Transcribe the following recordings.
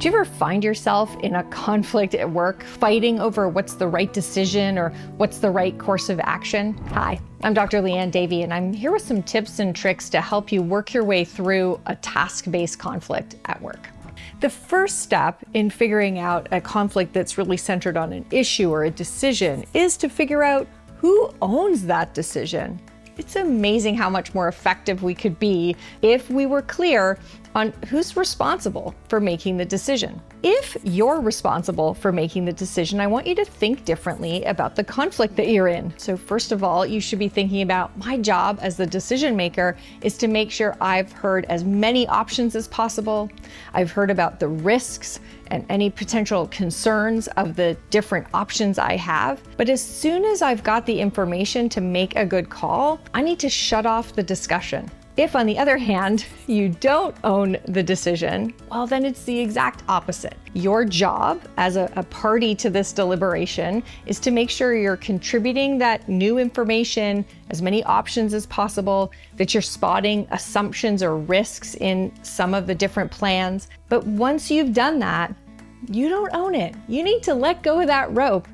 Do you ever find yourself in a conflict at work, fighting over what's the right decision or what's the right course of action? Hi, I'm Dr. Leanne Davey, and I'm here with some tips and tricks to help you work your way through a task-based conflict at work. The first step in figuring out a conflict that's really centered on an issue or a decision is to figure out who owns that decision. It's amazing how much more effective we could be if we were clear on who's responsible for making the decision. If you're responsible for making the decision, I want you to think differently about the conflict that you're in. So first of all, you should be thinking about my job as the decision maker is to make sure I've heard as many options as possible. I've heard about the risks and any potential concerns of the different options I have. But as soon as I've got the information to make a good call, I need to shut off the discussion. If, on the other hand, you don't own the decision, well, then it's the exact opposite. Your job as a party to this deliberation is to make sure you're contributing that new information, as many options as possible, that you're spotting assumptions or risks in some of the different plans. But once you've done that, you don't own it. You need to let go of that rope.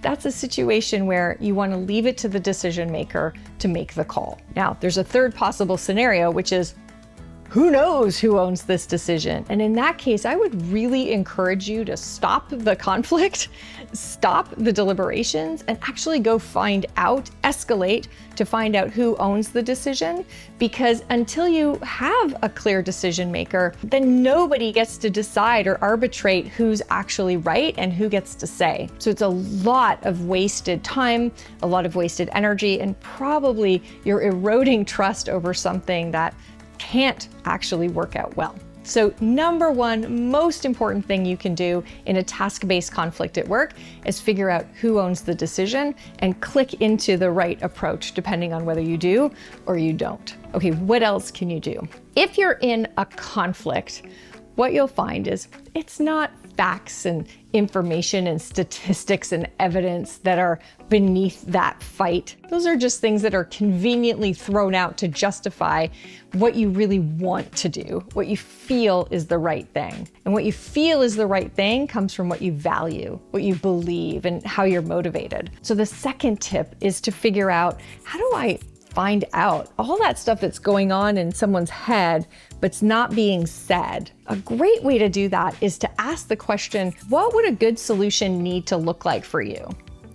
That's a situation where you want to leave it to the decision maker to make the call. Now, there's a third possible scenario, which is who knows who owns this decision? And in that case, I would really encourage you to stop the conflict, stop the deliberations, and actually go find out, escalate to find out who owns the decision. Because until you have a clear decision maker, then nobody gets to decide or arbitrate who's actually right and who gets to say. So it's a lot of wasted time, a lot of wasted energy, and probably you're eroding trust over something that can't actually work out well. So number one, most important thing you can do in a task-based conflict at work is figure out who owns the decision and click into the right approach depending on whether you do or you don't. Okay, what else can you do? If you're in a conflict, what you'll find is it's not facts and information and statistics and evidence that are beneath that fight. Those are just things that are conveniently thrown out to justify what you really want to do, what you feel is the right thing. And what you feel is the right thing comes from what you value, what you believe, and how you're motivated. So the second tip is to figure out, how do I find out all that stuff that's going on in someone's head, but it's not being said? A great way to do that is to ask the question, what would a good solution need to look like for you?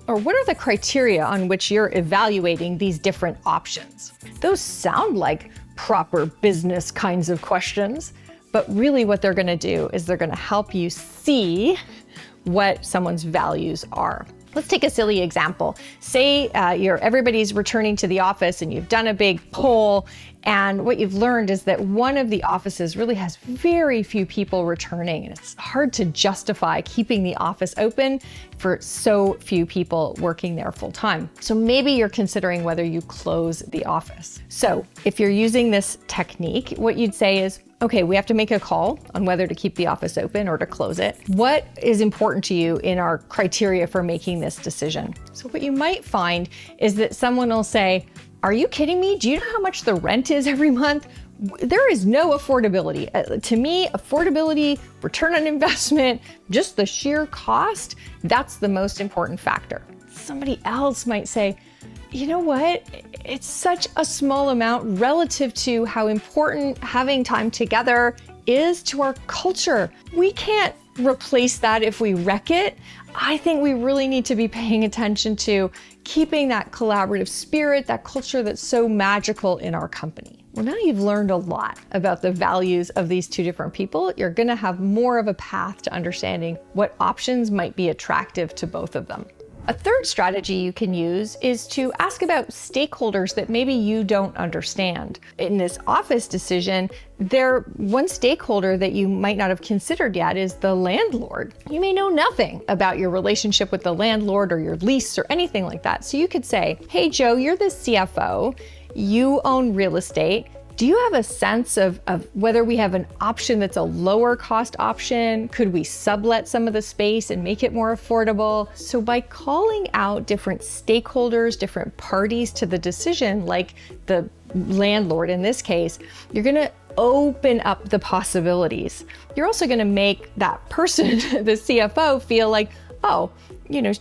Or what are the criteria on which you're evaluating these different options? Those sound like proper business kinds of questions, but really what they're gonna do is they're gonna help you see what someone's values are. Let's take a silly example. Say everybody's returning to the office and you've done a big poll, and what you've learned is that one of the offices really has very few people returning, and it's hard to justify keeping the office open for so few people working there full time. So maybe you're considering whether you close the office. So if you're using this technique, what you'd say is, okay, we have to make a call on whether to keep the office open or to close it. What is important to you in our criteria for making this decision? So what you might find is that someone will say, are you kidding me? Do you know how much the rent is every month? There is no affordability. To me, affordability, return on investment, just the sheer cost, that's the most important factor. Somebody else might say, you know what? It's such a small amount relative to how important having time together is to our culture. We can't replace that if we wreck it. I think we really need to be paying attention to keeping that collaborative spirit, that culture that's so magical in our company. Well, now you've learned a lot about the values of these two different people. You're gonna have more of a path to understanding what options might be attractive to both of them. A third strategy you can use is to ask about stakeholders that maybe you don't understand. In this office decision, one stakeholder that you might not have considered yet is the landlord. You may know nothing about your relationship with the landlord or your lease or anything like that. So you could say, hey Joe, you're the CFO, you own real estate. Do you have a sense of whether we have an option that's a lower cost option? Could we sublet some of the space and make it more affordable? So by calling out different stakeholders, different parties to the decision, like the landlord in this case, you're gonna open up the possibilities. You're also going to make that person, the CFO, feel like, oh,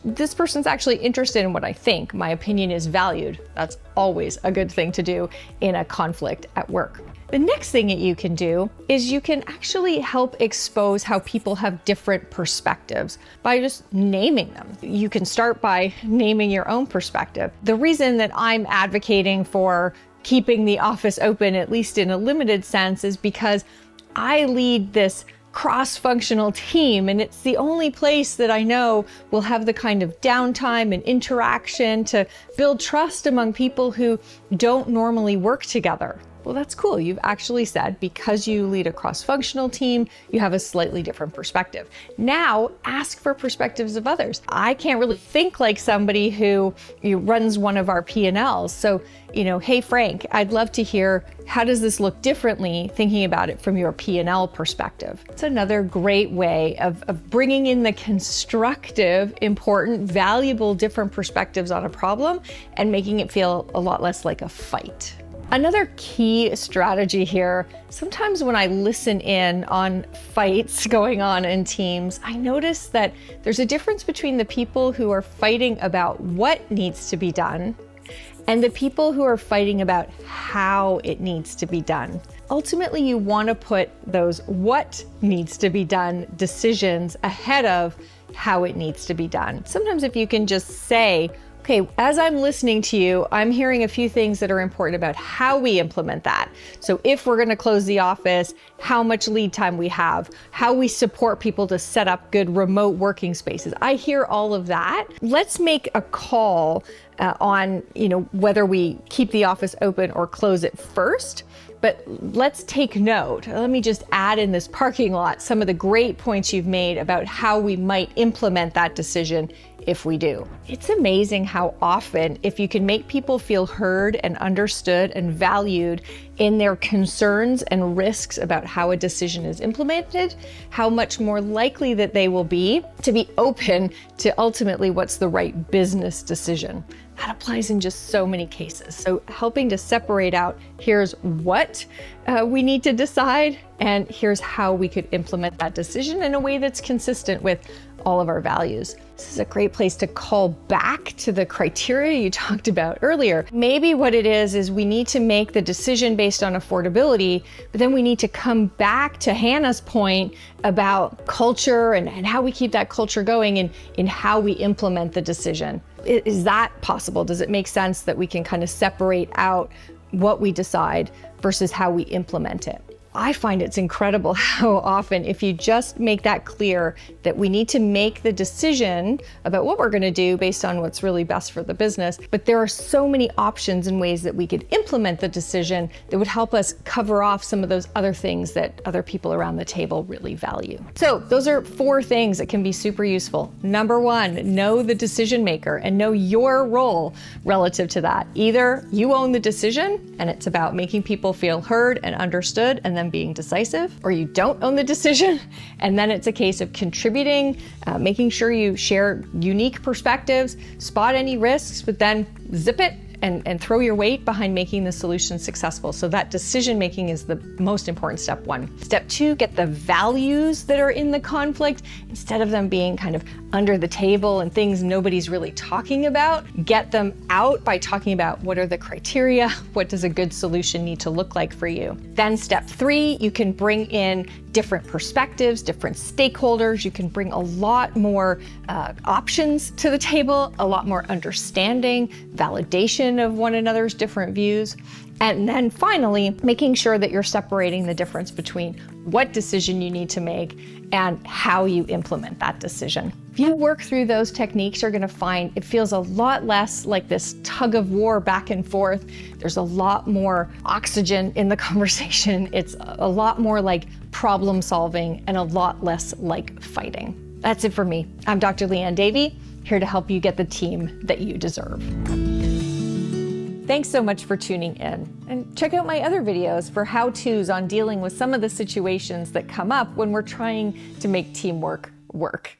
this person's actually interested in what I think. My opinion is valued. That's always a good thing to do in a conflict at work. The next thing that you can do is you can actually help expose how people have different perspectives by just naming them. You can start by naming your own perspective. The reason that I'm advocating for keeping the office open, at least in a limited sense, is because I lead this cross-functional team, and it's the only place that I know will have the kind of downtime and interaction to build trust among people who don't normally work together. Well, that's cool. You've actually said because you lead a cross-functional team, you have a slightly different perspective. Now, ask for perspectives of others. I can't really think like somebody who runs one of our P&Ls. So, hey, Frank, I'd love to hear, how does this look differently, thinking about it from your P&L perspective? It's another great way of bringing in the constructive, important, valuable, different perspectives on a problem and making it feel a lot less like a fight. Another key strategy here, sometimes when I listen in on fights going on in teams, I notice that there's a difference between the people who are fighting about what needs to be done and the people who are fighting about how it needs to be done. Ultimately, you want to put those what needs to be done decisions ahead of how it needs to be done. Sometimes if you can just say, okay, as I'm listening to you, I'm hearing a few things that are important about how we implement that. So if we're going to close the office, how much lead time we have, how we support people to set up good remote working spaces. I hear all of that. Let's make a call on, whether we keep the office open or close it first. But let's take note. Let me just add in this parking lot some of the great points you've made about how we might implement that decision if we do. It's amazing how often, if you can make people feel heard and understood and valued in their concerns and risks about how a decision is implemented, how much more likely that they will be to be open to ultimately what's the right business decision. That applies in just so many cases. So helping to separate out, here's what we need to decide, and here's how we could implement that decision in a way that's consistent with all of our values. This is a great place to call back to the criteria you talked about earlier. Maybe what it is we need to make the decision based on affordability, but then we need to come back to Hannah's point about culture and how we keep that culture going and in how we implement the decision. Is that possible? Does it make sense that we can kind of separate out what we decide versus how we implement it? I find it's incredible how often, if you just make that clear that we need to make the decision about what we're going to do based on what's really best for the business, but there are so many options and ways that we could implement the decision that would help us cover off some of those other things that other people around the table really value. So those are 4 things that can be super useful. Number 1, know the decision maker and know your role relative to that. Either you own the decision and it's about making people feel heard and understood and then being decisive, or you don't own the decision, and then it's a case of contributing, making sure you share unique perspectives, spot any risks, but then zip it and throw your weight behind making the solution successful. So that decision making is the most important step 1. Step 2, get the values that are in the conflict instead of them being kind of under the table and things nobody's really talking about. Get them out by talking about what are the criteria, what does a good solution need to look like for you. Then step 3, you can bring in different perspectives, different stakeholders. You can bring a lot more options to the table, a lot more understanding, validation of one another's different views. And then finally, making sure that you're separating the difference between what decision you need to make and how you implement that decision. If you work through those techniques, you're going to find it feels a lot less like this tug of war back and forth. There's a lot more oxygen in the conversation. It's a lot more like problem solving and a lot less like fighting. That's it for me. I'm Dr. Leanne Davey, here to help you get the team that you deserve. Thanks so much for tuning in, and check out my other videos for how-tos on dealing with some of the situations that come up when we're trying to make teamwork work.